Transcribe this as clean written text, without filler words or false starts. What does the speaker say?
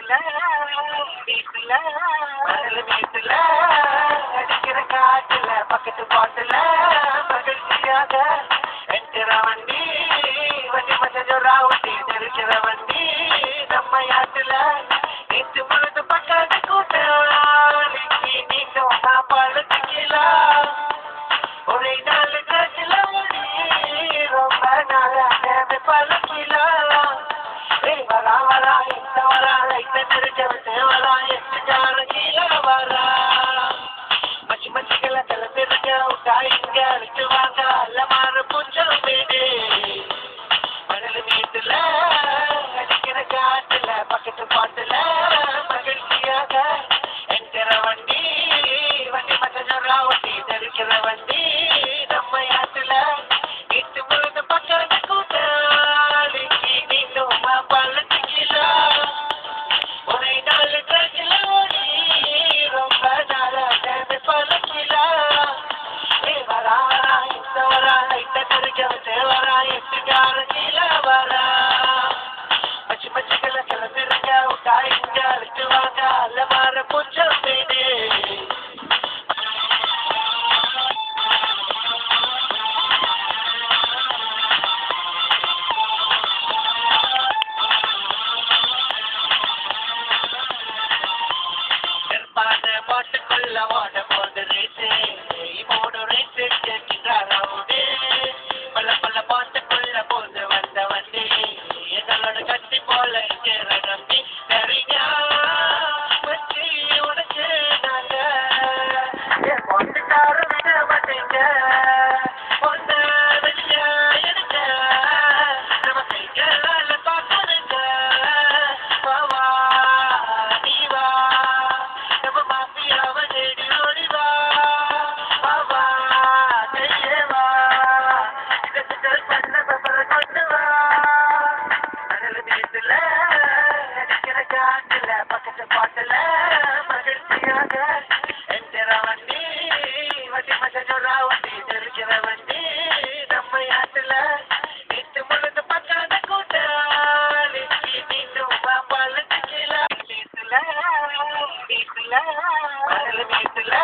வீட்டுல வீட்டுல மணல் வீட்டுல அடிக்கிற காட்டுல பக்கத்து பாட்டுல மகிழ்ச்சியாக என்கிற வண்டி வண்டி மஞ்சள் ராவட்டி நெருக்கிற வண்டி நம்ம யாட்டுல நேற்று முழுது பக்கத்து கூட்டாளிக்கு நீண்டும் சாப்பாடு திக்கலாம் ஒரே நாள் கட்டில ரொம்ப நாளாக பழக்கலாம் வரா வரா இந்த வரா இந்த தெரிஞ்சவன் வரா எட்டுக்கார கீழே வரா மச்சி மச்சிகளை கிளம்பிருக்க விட்டா இங்க அழைச்சு வாங்க அல்ல மாற பூச்சம் வீடு மணல் வீட்டுல அடிக்கிற காட்டுல பக்கத்து பாட்டுல மகிழ்ச்சியாக என்கிற வண்டி வண்டி மச்சா வண்டி தெரிக்கிற வண்டி நம்ம யாட்டுல வீட்டு முழுது பக்கத்து கூட்டாளிக்கு நீண்டும் பழத்துக்கலாம் ஒரே நாள் ட்ரெஸ்ல ஓடி ரொம்ப நாளாக பழக்கலாம் வரா வரா இந்த வரா இந்த தெரிஞ்சவன் வரா எட்டுக்கார கீழே வரா மச்சி மச்சிகளை கிளம்பிருங்க விட்டா இங்க அழைச்சு வாங்க அல்ல மாற பூச்சம் வீடு பாட்டுக்குள்ள ஓட போது ரேட்டு இமோட ரேட்டு கேட்கிறாரோடு பல பல பாட்டுக்குள்ள போது வந்த வண்டி எங்களோட கட்டி போல இருக்கிற நம்பி சரியா வச்சு உனக்கு நாங்க என் பாட்டுக்கார விட மாட்டேங்க ஒன்ன வச்ச எடுக்க நம்ம கைகளால பார்க்கணுங்க வா நீ வா நம்ம மாப்பியாவ தேடி ஓடிவா வா செய்யவா இதற்கு பண்ண பப்பர கொண்டு வா மணல் வீட்டுல அடிக்கிற காட்டுல பக்கத்து பாட்டுல மகிழ்ச்சியாக என்கிற வண்டி வண்டி மச்சா வண்டி தெரிக்கிற வண்டி நம்ம யாட்டுல வீட்டு முழுது பக்காத கூட்டாளிக்கு மீண்டும் பழத்துக்கலாம் வீட்டுல வீட்டுல மணல் வீட்டுல